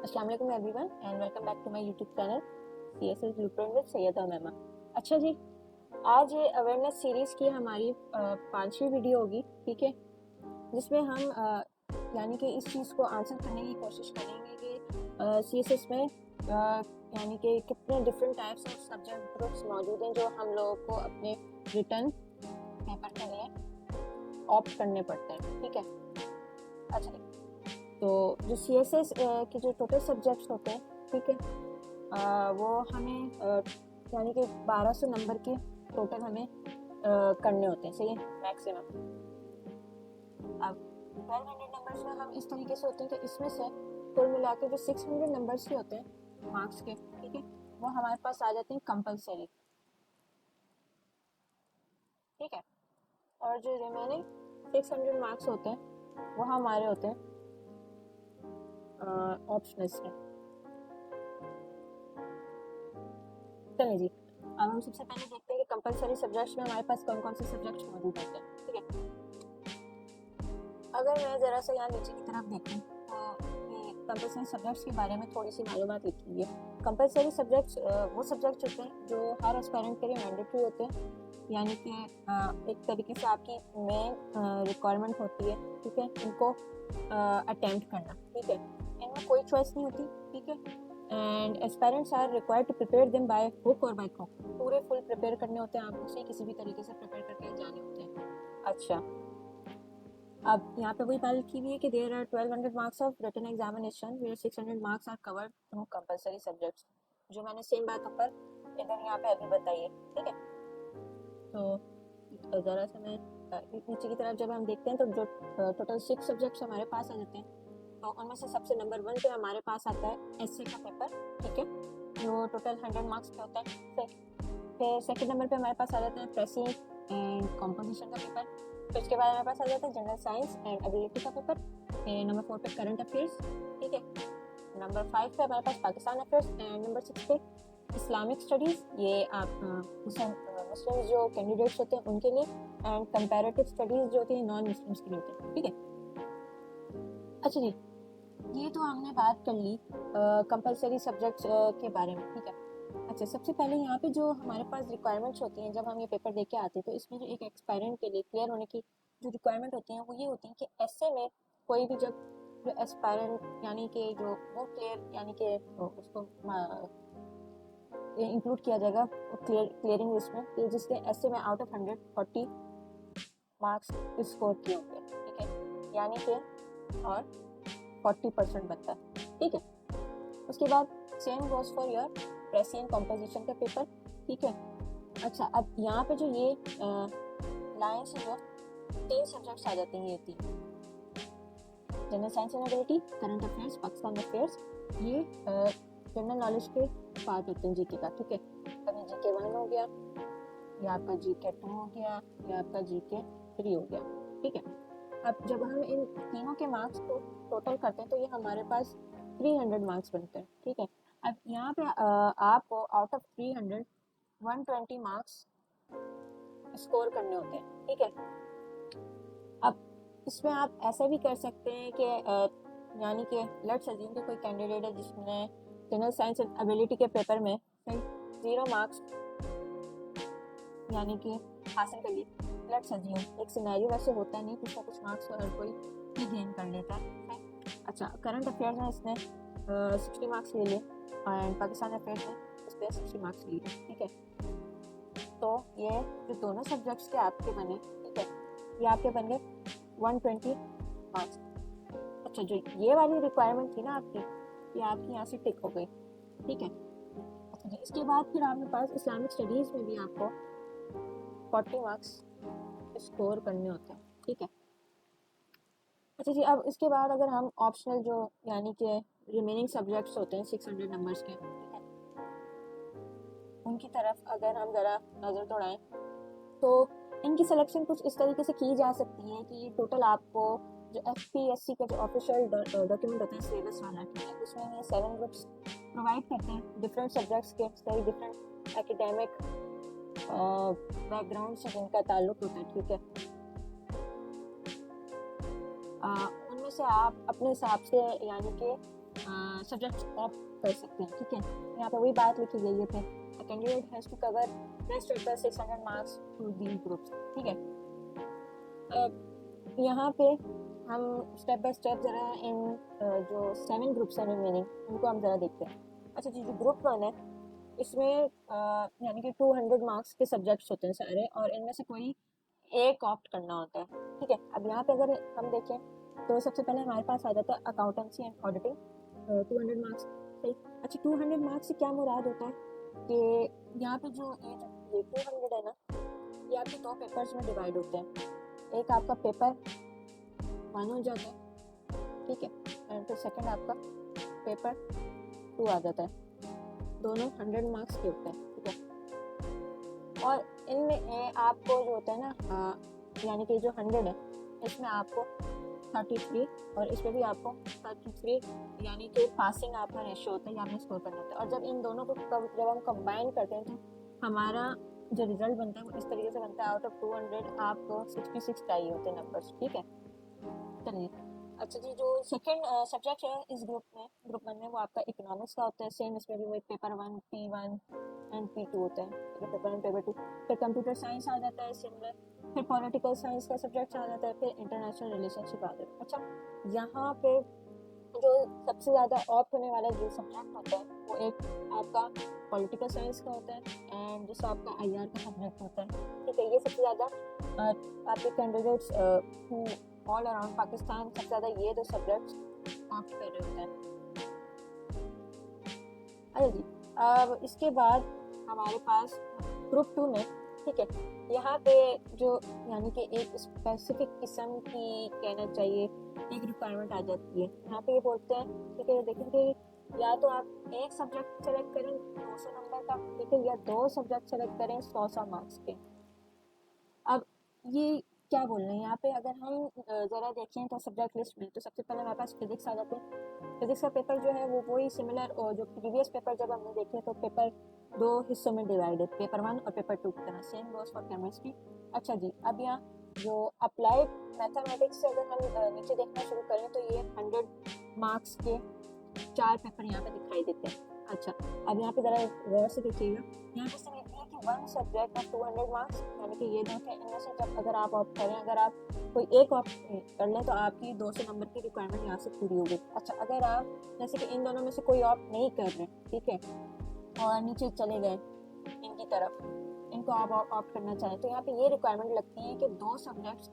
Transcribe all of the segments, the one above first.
अस्सलाम वालेकुम everyone and welcome back to my YouTube channel CSS blueprint with Syeda मैमा। अच्छा जी, आज ये अवेयरनेस सीरीज़ की हमारी 5वीं वीडियो होगी, ठीक है, जिसमें हम यानी कि इस चीज़ को आंसर करने की कोशिश करेंगे कि CSS में यानी कि कितने different types of subject groups मौजूद हैं जो हम लोगों को अपने रिटर्न पेपर के लिए ऑप्ट करने पड़ते हैं, ठीक है। अच्छा, तो जो CSS के जो टोटल सब्जेक्ट्स होते हैं, ठीक है, वो हमें यानी कि 1200 नंबर के टोटल हमें करने होते हैं, सही है, मैक्सिमम। अब 1200 नंबर्स में हम इस तरीके से होते हैं कि इसमें से कुल मिला के जो 600 नंबर्स के होते हैं मार्क्स के, ठीक है, वो हमारे पास आ जाते हैं कंपलसरी, ठीक है, और जो रिमेनिंग 600 मार्क्स होते हैं वो हमारे होते हैं ऑप्शनल्स के। चलिए जी, अब हम सबसे पहले देखते हैं कि कंपलसरी सब्जेक्ट्स में हमारे पास कौन कौन से सब्जेक्ट्स मौजूद होते हैं, ठीक है। अगर मैं ज़रा सा यहाँ नीचे की तरफ देखूँ तो कंपलसरी सब्जेक्ट्स के बारे में थोड़ी सी मालूमात लिखी हुई है। कंपलसरी सब्जेक्ट्स वो सब्जेक्ट्स होते हैं जो हर एस्पायरेंट के लिए मैंडेटरी होते हैं, यानी कि एक तरीके से आपकी मेन रिक्वायरमेंट होती है, ठीक है, इनको अटेम्प्ट करना, ठीक है, इनमें कोई चॉइस नहीं होती, ठीक है, and aspirants are required to prepare them by hook और बाय क्रॉक, पूरे फुल प्रिपेयर करने होते हैं, आपको उसे किसी भी तरीके से प्रिपेयर करके जाने होते हैं। अच्छा, अब यहाँ पे वही बात लिखी हुई है कि there are 1200 marks of written examination where 600 marks are covered through compulsory subjects, जो मैंने सेम बात ऊपर इधर यहाँ पे अभी बताई है, ठीक है। तो ज़रा सा मैं नीचे की तरफ जब हम देखते हैं तो जो टोटल 6 सब्जेक्ट्स हमारे पास आ जाते हैं, तो उनमें से सबसे नंबर 1 पे हमारे पास आता है एसए का पेपर, ठीक है, जो टोटल 100 मार्क्स पे होता है। फिर सेकंड नंबर पे हमारे पास आ जाता है प्रेसिंग एंड कॉम्पोजिशन का पेपर। फिर उसके बाद हमारे पास आ जाता है जनरल साइंस एंड एबिलिटी का पेपर। फिर नंबर 4 पे करंट अफेयर्स, ठीक है। नंबर 5 पे हमारे पास पाकिस्तान अफेयर्स एंड नंबर 6 पे इस्लामिक स्टडीज़, ये आप मुस्लिम जो कैंडिडेट्स होते हैं उनके लिए, एंड कंपैरेटिव स्टडीज़ जो होती है नॉन मुस्लिम्स के लिए होती है, ठीक है। अच्छा जी, ये तो हमने बात कर ली कंपलसरी सब्जेक्ट्स के बारे में, ठीक है। अच्छा, सबसे पहले यहाँ पे जो हमारे पास रिक्वायरमेंट्स होती हैं जब हम ये पेपर दे के आते हैं, तो इसमें जो एक एक्सपायरेंट के लिए क्लियर होने की जो रिक्वायरमेंट होती हैं वो ये होती है कि ऐसे में कोई भी जब जो एस्पायरेंट यानी कि जो वो क्लियर यानी कि उसको इंक्लूड किया जाएगा क्लियरिंग लिस्ट में कि जिसने ऐसे में आउट ऑफ 140 मार्क्स स्कोर किए होंगे, ठीक है, यानी कि और 40% बनता है, ठीक है। उसके बाद same goes for your pressing composition का पेपर, ठीक है। अच्छा, अब यहाँ पे जो ये लाइन से जो 3 सब्जेक्ट्स आ जाते हैं, ये 3 general science and ability, current affairs, Pakistan affairs, ये जनरल नॉलेज के पार्ट होते हैं जीके का, ठीक है। कभी जीके 1 हो गया, या आपका जीके 2 हो गया, या आपका जीके 3 हो गया, ठीक है। अब जब हम इन तीनों के मार्क्स को टोटल करते हैं तो ये हमारे पास 300 मार्क्स बनते हैं, ठीक है। अब यहाँ पे आपको आउट ऑफ 300 120 मार्क्स स्कोर करने होते हैं, ठीक है। अब इसमें आप ऐसा भी कर सकते हैं कि यानी कि लेट्स अज्यूम कि कोई कैंडिडेट है जिसने जनरल साइंस एंड एबिलिटी के पेपर में 0 मार्क्स यानी कि हासिल कर लिए। लेट्स अज्यूम, एक सिनेरियो वैसे होता नहीं, कुछ ना कुछ मार्क्स तो हर कोई ही गेन कर लेता है। अच्छा, करंट अफेयर्स में इसने 60 मार्क्स ले लिए एंड पाकिस्तान अफेयर्स में इस पर 60 मार्क्स लिए, ठीक है। तो ये जो दोनों सब्जेक्ट्स के आपके बने, ठीक है, ये आपके बन गए 120 मार्क्स। अच्छा, जो ये वाली रिक्वायरमेंट थी ना आपकी, ये आपकी यहाँ से टिक हो गई, ठीक है। अच्छा जी, इसके बाद फिर आपके पास इस्लामिक स्टडीज़ में भी आपको 40 मार्क्स स्कोर करने होते हैं, ठीक है। अच्छा जी, अब इसके बाद अगर हम ऑप्शनल जो यानी कि रिमेनिंग सब्जेक्ट्स होते हैं 600 नंबर्स के, ठीक है, उनकी तरफ अगर हम ज़रा नज़र दौड़ाएं तो इनकी सिलेक्शन कुछ इस तरीके से की जा सकती है कि टोटल आपको जो FPSC का जो ऑफिशियल डॉक्यूमेंट होता है सिलेबस वाला, ठीक है, उसमें ये 7 ग्रुप्स प्रोवाइड करते हैं डिफरेंट सब्जेक्ट्स के, सही डिफरेंट एकेडमिक बैकग्राउंड से जिनका ताल्लुक होता है, ठीक है। उनमें से आप अपने हिसाब से यानी कि सब्जेक्ट ऑप्ट कर सकते हैं, ठीक है। यहाँ पे वही बात लिखी गई है, फिर candidate has to cover rest of the 600 marks to the groups, ठीक है। यहाँ पे हम स्टेप बाय स्टेप ज़रा इन जो 7 ग्रुप्स हैं रिमेनिंग उनको हम ज़रा देखते हैं। अच्छा जी, जो ग्रुप 1 है इसमें यानी कि 200 मार्क्स के सब्जेक्ट्स होते हैं सारे, और इनमें से कोई एक ऑप्ट करना होता है, ठीक है। अब यहाँ पे अगर हम देखें तो सबसे पहले हमारे पास आ जाता है अकाउंटेंसी एंड ऑडिटिंग, 200 मार्क्स, सही। अच्छा, 200 मार्क्स से क्या मुराद होता है कि यहाँ पे जो ये 200 है ना, ये आपके 2 पेपर्स में डिवाइड होते हैं। एक आपका पेपर 1 हो जाता है, ठीक है, एंड फिर सेकंड आपका पेपर 2 आ जाता है। दोनों 100 मार्क्स के होते हैं, ठीक है। और इनमें आपको जो होता है ना, यानी कि जो 100 है इसमें आपको 33 और इसमें भी आपको 33 यानी कि पासिंग आपका रेशियो होता है, आपने स्कोर करना होता है। और जब इन दोनों को जब हम कंबाइन करते हैं तो हमारा जो रिजल्ट बनता है वो इस तरीके से बनता है, आउट ऑफ 200 आपको 66 चाहिए होते हैं नंबर्स, ठीक है। चलिए, अच्छा जी, जो सेकंड सब्जेक्ट है इस ग्रुप 1 में वो आपका इकोनॉमिक्स का होता है। सेम इसमें भी वही पेपर 1 P1 एंड P2 होता है, पेपर 1 पेपर 2। फिर कंप्यूटर साइंस आ जाता है सिमिलर, फिर पॉलिटिकल साइंस का सब्जेक्ट आ जाता है, फिर इंटरनेशनल रिलेशनशिप आ जाता है। अच्छा, यहाँ पे जो सबसे ज़्यादा ऑप्ट होने वाला जो सब्जेक्ट होता है वो एक आपका पॉलिटिकल साइंस का होता है, एंड दूसरा आपका IR का सब्जेक्ट होता है, ठीक है। ये सबसे ज़्यादा आपके कैंडिडेट्स ऑल अराउंड पाकिस्तान सबसे ज़्यादा ये 2 सब्जेक्ट्स ऑप्ट कर रहे होते हैं। अच्छा जी, अब इसके बाद हमारे पास ग्रुप 2 में, ठीक है, यहाँ पे जो यानी कि एक स्पेसिफिक किस्म की कहना चाहिए एक रिक्वायरमेंट आ जाती है। यहाँ पे ये बोलते हैं, ठीक है, देखें कि या तो आप एक सब्जेक्ट सेलेक्ट करें 200 नंबर का, ठीक है, या 2 सब्जेक्ट सेलेक्ट करें 100 मार्क्स के। अब ये क्या बोल रहे हैं यहाँ पे, अगर हम ज़रा देखें तो सब्जेक्ट लिस्ट में तो सबसे पहले हमारे पास फिजिक्स आ जाते हैं। फिजिक्स का पेपर जो है वो वही सिमिलर, और जो प्रीवियस पेपर जब हमने देखे तो पेपर 2 हिस्सों में डिवाइडेड, पेपर 1 और पेपर 2 की तरह। Same goes for chemistry. अच्छा जी, अब यहाँ जो अप्लाइड मैथमेटिक्स से अगर हम नीचे देखना शुरू करें तो ये 100 मार्क्स के 4 पेपर यहाँ पे दिखाई देते हैं। अच्छा, अब यहाँ पे ज़रा गौर से देखिएगा, यहाँ पे सिर्फ है कि 1 सब्जेक्ट ऑफ 200 मार्क्स, यानी कि ये दो थे, इनमें से जब अगर आप ऑप्ट करें, अगर आप कोई एक ऑप्ट कर लें तो आपकी 200 नंबर की रिक्वायरमेंट यहाँ से पूरी होगी। अच्छा, अगर आप जैसे कि इन दोनों में से कोई ऑप्ट नहीं कर रहे, ठीक है, और नीचे चले गए इनकी तरफ, इनको आप ऑप्ट करना चाहें तो यहाँ पे ये रिक्वायरमेंट लगती है कि 2 सब्जेक्ट्स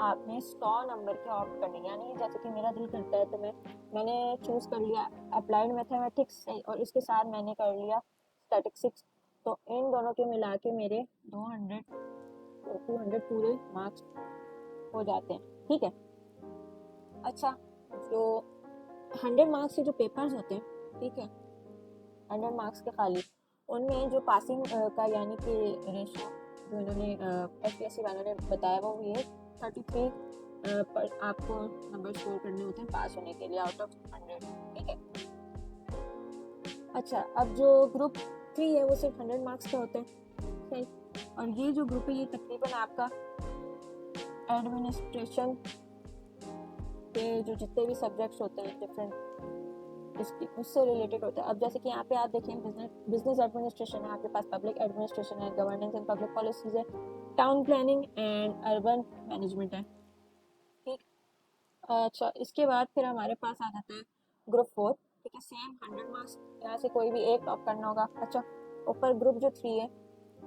आपने 100 नंबर के ऑप्ट करने, यानी जैसे कि मेरा दिल करता है तो मैंने चूज़ कर लिया अप्लाइड मैथमेटिक्स और इसके साथ मैंने कर लिया स्टैटिस्टिक्स, तो इन दोनों के मिला के मेरे 200 पूरे मार्क्स हो जाते हैं, ठीक है। अच्छा, जो 100 मार्क्स के जो पेपर्स होते हैं, ठीक है, 100 मार्क्स के खाली, उनमें जो पासिंग का यानी कि रेशो जो इन्होंने SPSC वालों ने बताया वो ये 33 पर आपको नंबर स्कोर करने होते हैं पास होने के लिए आउट ऑफ 100, ठीक है। अच्छा, अब जो ग्रुप 3 है वो सिर्फ 100 मार्क्स के होते हैं, सही। और ये जो ग्रुप है ये तकरीबन आपका एडमिनिस्ट्रेशन के जो जितने भी सब्जेक्ट्स होते हैं डिफरेंट उससे रिलेटेड होता है। अब जैसे कि यहाँ पे आप देखें बिजनेस एडमिनिस्ट्रेशन है, आपके पास पब्लिक एडमिनिस्ट्रेशन है, गवर्नेंस एंड पब्लिक पॉलिसीज है, town planning and urban management है, ठीक। अच्छा, इसके बाद फिर हमारे पास आ जाता है ग्रुप 4, ठीक है, सेम 100 मार्क्स, यहाँ से कोई भी एक टॉप करना होगा। अच्छा, ऊपर ग्रुप जो 3 है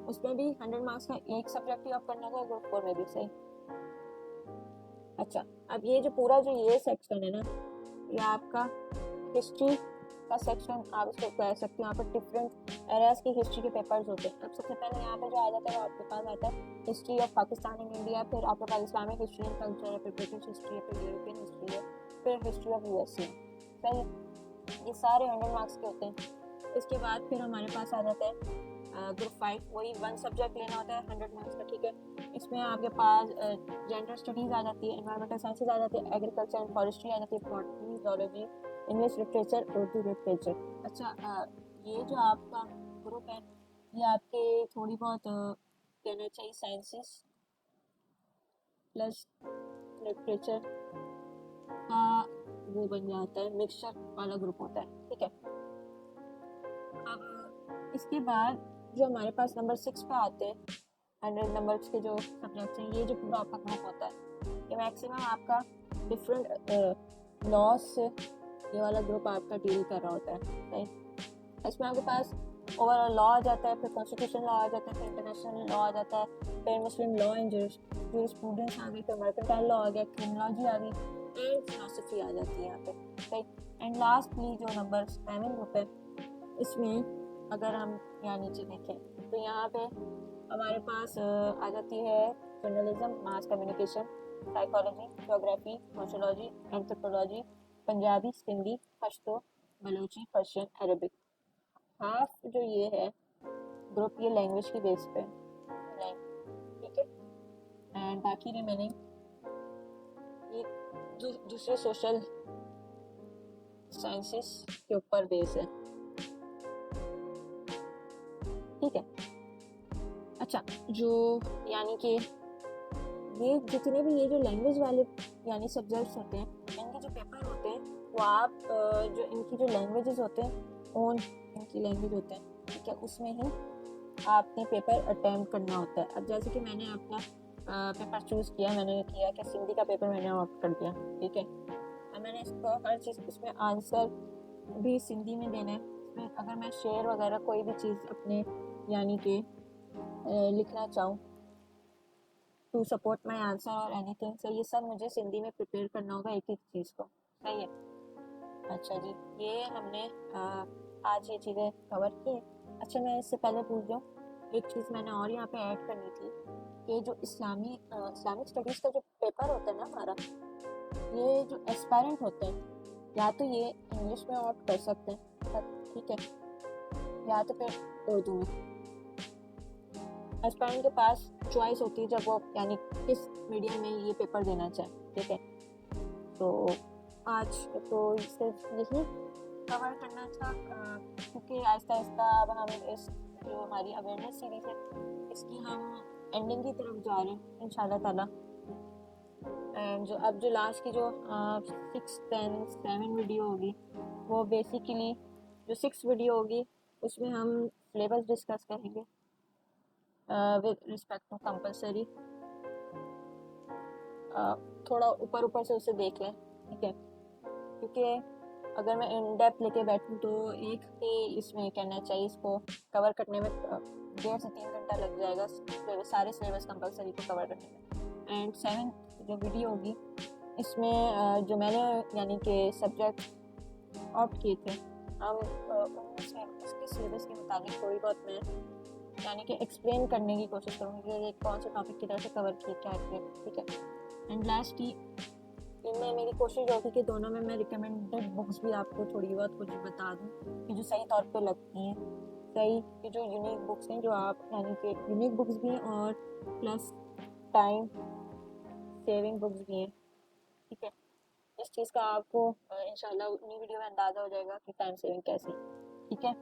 उसमें भी 100 मार्क्स का एक सब्जेक्ट ही ऑफ करना होगा, ग्रुप 4 में भी, सही। अच्छा, अब ये जो पूरा जो ये सेक्शन है ना, ये आपका हिस्ट्री का सेक्शन आप इसको कह सकते हो। यहाँ पर डिफरेंट एरियाज की हिस्ट्री के पेपर्स होते हैं। अब सबसे पहले यहाँ पे जो आ जाता है वो आपके पास आता है history of Pakistan and India, फिर आपके पास इस्लामिक हिस्ट्री एंड कल्चर है, फिर ब्रिटिश हिस्ट्री है, फिर यूरोपियन हिस्ट्री है, फिर हिस्ट्री ऑफ USA, सही। ये सारे 100 मार्क्स के होते हैं। इसके बाद फिर हमारे पास आ जाता है ग्रुप 5, वही 1 सब्जेक्ट लेना होता है 100 मार्क्स का, ठीक है। इसमें आपके पास जेंडर स्टडीज़ आ जाती है, एनवायरमेंटल साइंसेज आ जाती है, एग्रीकल्चर एंड फॉरेस्ट्री आ जाती है, botany, zoology, English literature, Urdu literature. अच्छा, ये जो आपका ग्रुप है ये आपके थोड़ी बहुत कहना चाहिए साइंसेस प्लस लिटरेचर का वो बन जाता है, मिक्सचर वाला ग्रुप होता है, ठीक है। अब इसके बाद जो हमारे पास नंबर 6 पे आते हैं 100 नंबर्स के जो सब्जेक्ट्स हैं, ये जो पूरा आपका ग्रुप होता है, ये मैक्सिमम आपका डिफरेंट लॉज से ये वाला ग्रुप आपका डील कर रहा होता है, राइट। इसमें आपके पास ओवरऑल लॉ आ जाता है, फिर कॉन्स्टिट्यूशन लॉ आ जाता है, फिर इंटरनेशनल लॉ आ जाता है, फिर मुस्लिम लॉ एंड जूरिस्प्रूडेंस आ गई, फिर मर्केंटाइल लॉ आ गया, क्रिमिनोलॉजी आ गई एंड फिलोसफी आ जाती है यहाँ पे, राइट। एंड लास्टली जो नंबर 7 ग्रुप है, इसमें अगर हम यहाँ नीचे देखें तो यहाँ पे हमारे पास आ जाती है journalism, mass communication, psychology, geography, sociology, anthropology, Punjabi, Sindhi, Pashto, Balochi, Persian, Arabic. Half जो ये है ग्रुप, ये लैंग्वेज की बेस पे, ठीक है। एंड बाकी रिमेनिंग ये दूसरे सोशल साइंसेस के ऊपर बेस है, ठीक है। अच्छा, जो यानी कि ये जितने भी ये जो लैंग्वेज वाले यानी सब्जेक्ट्स होते हैं, इनके जो पेपर होते हैं वो आप जो इनकी जो लैंग्वेजेस होते हैं, ओन इनकी लैंग्वेज होते हैं, ठीक है, उसमें ही आपने पेपर अटेम्प्ट करना होता है। अब जैसे कि मैंने अपना पेपर चूज़ किया, मैंने किया कि सिंधी का पेपर मैंने ऑप्ट कर दिया, ठीक है। अब मैंने इसको हर चीज़ उसमें आंसर भी सिंधी में देना है। इसमें अगर मैं शेर वगैरह कोई भी चीज़ अपने यानी कि लिखना चाहूँ टू सपोर्ट माई आंसर और एनीथिंग, सो ये सब मुझे सिंधी में प्रिपेयर करना होगा एक एक चीज़ को, सही है। अच्छा जी, ये हमने आज ये चीज़ें कवर की हैं। अच्छा, मैं इससे पहले पूछ दूँ, एक चीज़ मैंने और यहाँ पे ऐड करनी थी कि जो इस्लामिक स्टडीज़ का जो पेपर होता है ना हमारा, ये जो एस्पायरेंट होते हैं या तो ये इंग्लिश में ऑप्ट कर सकते हैं, ठीक है, या तो फिर उर्दू में। एस्पायरेंट के पास चॉइस होती है जब वो यानी किस मीडियम में ये पेपर देना चाहे, ठीक है। तो आज तो सिर्फ यही कवर करना था, क्योंकि आहिस्ता आहिस्ता अब हम इस जो हमारी अवेयरनेस सीरीज है इसकी हम एंडिंग की तरफ जा रहे हैं इंशाल्लाह ताला। एंड जो लास्ट की जो 6, 10, 7 वीडियो होगी, वो बेसिकली जो 6 वीडियो होगी उसमें हम सिलेबस डिस्कस करेंगे विद रिस्पेक्ट टू कंपलसरी। थोड़ा ऊपर ऊपर से उसे देख लें, ठीक है, क्योंकि अगर मैं इन डेप्थ लेके बैठूँ तो एक ही इसमें कहना चाहिए इसको कवर करने में 1.5 से 3 घंटा लग जाएगा, सारे सिलेबस कंपलसरी को कवर करने में। एंड 7 जो वीडियो होगी इसमें जो मैंने यानी कि सब्जेक्ट ऑप्ट किए थे, हम उनमें उसके सिलेबस के मुताबिक थोड़ी बहुत मैं यानी कि एक्सप्लेन करने की कोशिश करूँगी कि कौन से टॉपिक की तरह से कवर किए क्या है, ठीक है। एंड लास्ट ही इनमें मेरी कोशिश होगी कि दोनों में मैं रिकमेंडेड बुक्स भी आपको थोड़ी बहुत कुछ बता दूँ कि जो सही तौर पे लगती हैं, सही कि जो यूनिक बुक्स हैं, जो आप यानी कि यूनिक बुक्स भी हैं और प्लस टाइम सेविंग बुक्स भी हैं, ठीक है। इस चीज़ का आपको इंशाल्लाह उन्हीं वीडियो में अंदाज़ा हो जाएगा कि टाइम सेविंग कैसी, ठीक है।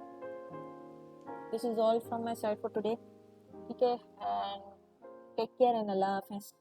This is all from my side for today, ठीक है, एंड टेक केयर एंड अल्लाह हाफिज़।